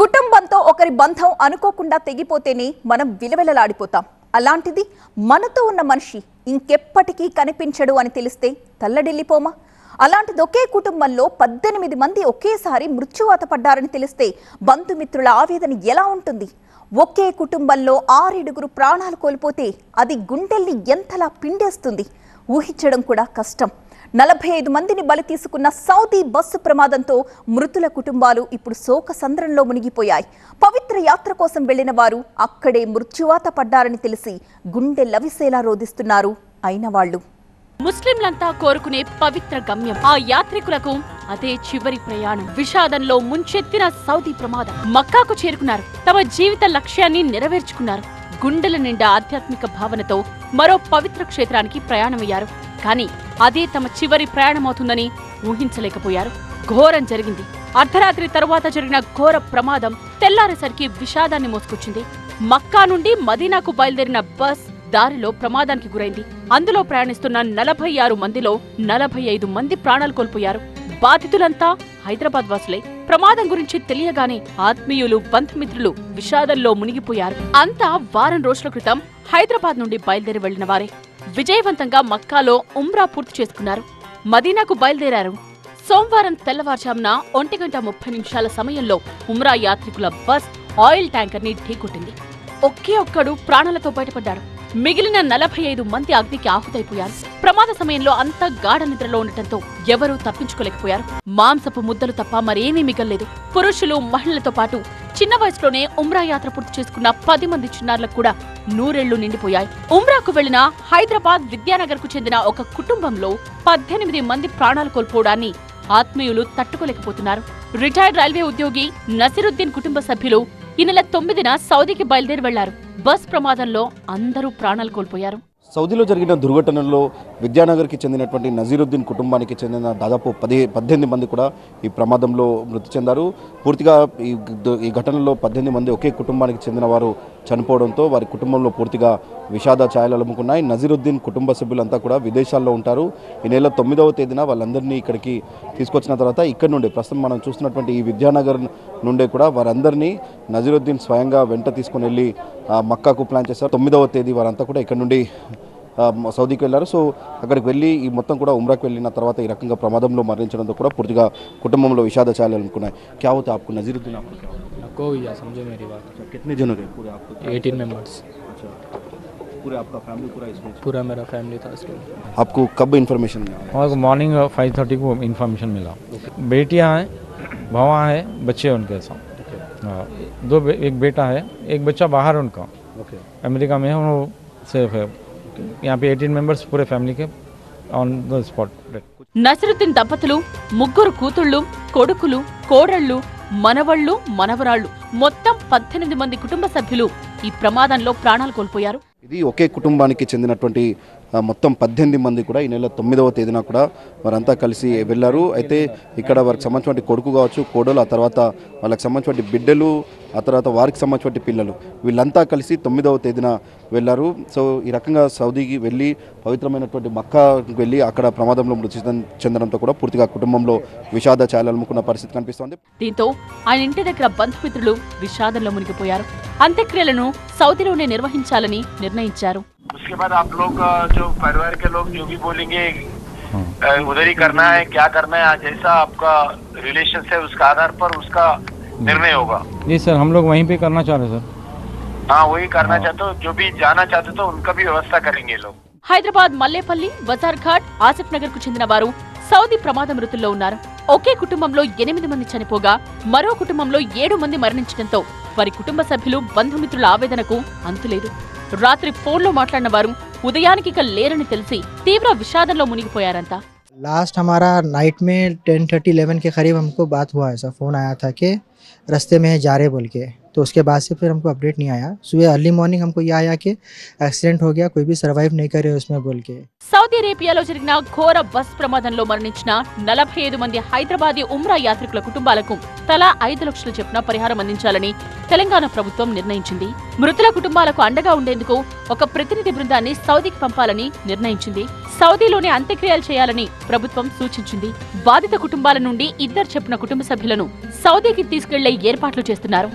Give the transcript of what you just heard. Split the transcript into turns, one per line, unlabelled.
కుటుంబంతో ఒకరి బంధం అనుకోకుండా తెగిపోతేనే మనం విలవిలలాడిపోతాం. అలాంటిది మనతో ఉన్న మనిషి ఇంకెప్పటికీ కనిపించడు అని తెలిస్తే తల్లడిల్లిపోమా? అలాంటిది ఒకే కుటుంబంలో 18 మంది ఒకేసారి మృత్యువాత పడ్డారని తెలిస్తే బంధుమిత్రుల ఆవేదన ఎలా ఉంటుంది? ఒకే కుటుంబంలో 6 ప్రాణాలు కోల్పోతే అది గుండెల్ని ఎంతలా పిండేస్తుంది ఊహించడం కూడా కష్టం. 45 మందిని బలి తీసుకున్న సౌదీ బస్సు ప్రమాదంతో మృతుల కుటుంబాలు ఇప్పుడు శోక సంద్రంలో మునిగిపోయాయి. పవిత్ర యాత్ర కోసం వెళ్లిన వారు అక్కడే మృత్యువాత పడ్డారని తెలిసి గుండె లవిసేలా రోదిస్తున్నారు అయిన వాళ్ళు.
ముస్లింలంతా కోరుకునే పవిత్ర గమ్యం, ఆ యాత్రికులకు అదే చివరి ప్రయాణం. విషాదంలో ముంచెత్తిన సౌదీ ప్రమాదం. మక్కాకు చేరుకున్నారు, తమ జీవిత లక్ష్యాన్ని నెరవేర్చుకున్నారు. గుండెల నిండా ఆధ్యాత్మిక భావనతో మరో పవిత్ర క్షేత్రానికి ప్రయాణమయ్యారు. కానీ అదే తమ చివరి ప్రయాణమవుతుందని ఊహించలేకపోయారు. ఘోరం జరిగింది. అర్ధరాత్రి తరువాత జరిగిన ఘోర ప్రమాదం తెల్లారేసరికి విషాదాన్ని మోసుకొచ్చింది. మక్కా నుండి మదీనాకు బయలుదేరిన బస్ దారిలో ప్రమాదానికి గురైంది. అందులో ప్రయాణిస్తున్న 46 మందిలో 45 మంది ప్రాణాలు కోల్పోయారు. బాధితులంతా హైదరాబాద్ వాసులే. ప్రమాదం గురించి తెలియగానే ఆత్మీయులు, బంధుమిత్రులు విషాదంలో మునిగిపోయారు. అంతా వారం రోజుల క్రితం హైదరాబాద్ నుండి బయలుదేరి వెళ్లిన వారే. విజయవంతంగా మక్కాలో ఉమ్రా పూర్తి చేసుకున్నారు. మదీనాకు బయలుదేరారు. సోమవారం తెల్లవారుజామున 1:30 సమయంలో ఉమ్రా యాత్రికుల బస్ ఆయిల్ ట్యాంకర్ ని ఢీకొట్టింది. ఒకే ఒక్కడు ప్రాణాలతో బయటపడ్డాడు. మిగిలిన 45 మంది అగ్నికి ఆహుతైపోయారు. ప్రమాద సమయంలో అంతా గాఢ నిద్రలో ఉండటంతో ఎవరూ తప్పించుకోలేకపోయారు. మాంసపు ముద్దలు తప్ప మరేమీ మిగల్లేదు. పురుషులు, మహిళలతో పాటు చిన్న వయసులోనే ఉమ్రా యాత్ర పూర్తి చేసుకున్న 10 మంది చిన్నారులకు కూడా నూరేళ్లు నిండిపోయాయి. ఉమ్రాకు వెళ్లిన హైదరాబాద్ విద్యానగర్ కు చెందిన ఒక కుటుంబంలో 18 మంది ప్రాణాలు కోల్పోవడాన్ని ఆత్మీయులు తట్టుకోలేకపోతున్నారు. రిటైర్డ్ రైల్వే ఉద్యోగి నసిరుద్దీన్ కుటుంబ సభ్యులు ఈ నెల 9న సౌదీకి బయలుదేరి వెళ్లారు. బస్ ప్రమాదంలో అందరూ ప్రాణాలు కోల్పోయారు.
సౌదీలో జరిగిన దుర్ఘటనలో విద్యానగర్కి చెందినటువంటి నజీరుద్దీన్ కుటుంబానికి చెందిన దాదాపు 18 మంది కూడా ఈ ప్రమాదంలో మృతి చెందారు. పూర్తిగా ఈ ఘటనలో 18 మంది ఒకే కుటుంబానికి చెందిన వారు చనిపోవడంతో వారి కుటుంబంలో పూర్తిగా విషాద ఛాయలు అలుముకున్నాయి. నజీరుద్దీన్ కుటుంబ సభ్యులంతా కూడా విదేశాల్లో ఉంటారు. ఈ నెల 9వ తేదీన వాళ్ళందరినీ ఇక్కడికి తీసుకొచ్చిన తర్వాత ఇక్కడ నుండి ప్రస్తుతం మనం చూస్తున్నటువంటి ఈ విద్యానగర్ నుండే కూడా వారందరినీ నజీరుద్దీన్ స్వయంగా వెంట తీసుకుని వెళ్ళి మక్కాకు ప్లాన్ చేశారు. 9వ తేదీ వారంతా కూడా ఇక్కడ నుండి సౌదీకి వెళ్ళారు. సో అక్కడికి వెళ్ళి ఈ మొత్తం కూడా ఉమ్రాకి వెళ్ళిన తర్వాత ఈ రకంగా ప్రమాదంలో మరణించడంతో కూడా పూర్తిగా కుటుంబంలో విషాద ఛాయలు అనుకున్నాయి. क्या होता आपको नजीरुद्दीन?
आपको या समझो मेरी बात।
कितने जन हो गए पूरे? आपको
18 मेंबर्स।
अच्छा, पूरे आपका फैमिली पूरा इसमें?
पूरा मेरा फैमिली था इसमें।
आपको कब इन्फॉर्मेशन मिला?
हमारे मॉर्निंग 5:30 को इन्फॉर्मेशन मिला। बेटियां हैं, भवा है, बच्चे उनके साथ। एक बेटा है, एक बच्चा बाहर उनका अमेरिका में है, वो सेफ है। यहाँ पे 18 मेंबर्स पूरे फैमिली के ऑन द स्पॉट।
నసిరుద్దీన్ దంపతులు 3 కూతుళ్లు, కొడుకులు, కోడళ్లు, మనవళ్లు, మనవరాళ్లు, మొత్తం 18 మంది కుటుంబ సభ్యులు ఈ ప్రమాదంలో ప్రాణాలు కోల్పోయారు.
ఇది ఒకే కుటుంబానికి చెందినటువంటి మొత్తం 18 మంది కూడా ఈ నెల 9వ తేదీన కూడా వారంతా కలిసి వెళ్లారు. అయితే ఇక్కడ వారికి సంబంధించిన కొడుకు కావచ్చు, కోడలు, ఆ తర్వాత వాళ్ళకి సంబంధించిన బిడ్డలు, ఆ తర్వాత వారికి సంబంధించిన పిల్లలు, వీళ్ళంతా కలిసి 9వ తేదీన వెళ్లారు. సో ఈ రకంగా సౌదీకి వెళ్ళి పవిత్రమైనటువంటి మక్కాకు వెళ్ళి అక్కడ ప్రమాదంలో మృతి చెందడంతో కూడా పూర్తిగా కుటుంబంలో విషాద ఛాయలు అలుముకున్న పరిస్థితి కనిపిస్తోంది.
దీంతో ఆయన ఇంటి దగ్గర బంధుమిత్రులు విషాదంలో మునిగిపోయారు. అంత్యక్రియలను సౌదీలోనే నిర్వహించాలని నిర్ణయించారు.
उसके बाद आप लोग जो परिवार के लोग जो भी बोलेंगे उधर ही करना है, क्या करना है, जैसा आपका रिलेशन है उसका आधार पर उसका निर्णय होगा।
जी सर, हम लोग वहीं पे करना चाह रहे सर।
हाँ, वही करना चाहते हो, जो भी जाना चाहते तो उनका भी व्यवस्था करेंगे लोग।
హైదరాబాద్ మల్లేపల్లి, బజార్ ఘాట్, ఆసిఫ్ నగర్ కు చెందిన వారు సౌదీ ప్రమాద మృతుల్లో ఉన్నారు. ఒకే కుటుంబంలో 8 మంది చనిపోగా మరో కుటుంబంలో 7 మంది మరణించడంతో వారి కుటుంబ సభ్యులు, బంధుమిత్రుల ఆవేదనకు అంతులేదు. రాత్రి ఫోన్లో మాట్లాడిన వారు ఉదయానికి ఇక లేరని తెలిసి తీవ్ర విషాదంలో మునిగిపోయారంతా.
लास्ट हमारा नाइट में 10:30-11 के करीब हमको बात हुआ है, ऐसा फ़ोन आया था कि रास्ते में जा रहे बोल के, तो उसके बाद से फिर हमको अपडेट नहीं आया। सुबह अर्ली मॉर्निंग हमको ये आया कि एक्सीडेंट हो गया, कोई भी सर्वाइव नहीं करे उसमें बोल के।
సౌదీ అరేబియాలో జరిగిన ఘోర బస్ ప్రమాదంలో మరణించిన 45 మంది హైదరాబాదీ ఉమ్రా యాత్రికుల కుటుంబాలకు తలా 5 లక్షల చొప్పున పరిహారం అందించాలని తెలంగాణ ప్రభుత్వం నిర్ణయించింది. మృతుల కుటుంబాలకు అండగా ఉండేందుకు ఒక ప్రతినిధి బృందాన్ని సౌదీకి పంపాలని నిర్ణయించింది. సౌదీలోనే అంత్యక్రియలు చేయాలని ప్రభుత్వం సూచించింది. బాధిత కుటుంబాల నుండి 2 చొప్పున కుటుంబ సభ్యులను సౌదీకి తీసుకెళ్లే ఏర్పాట్లు చేస్తున్నారు.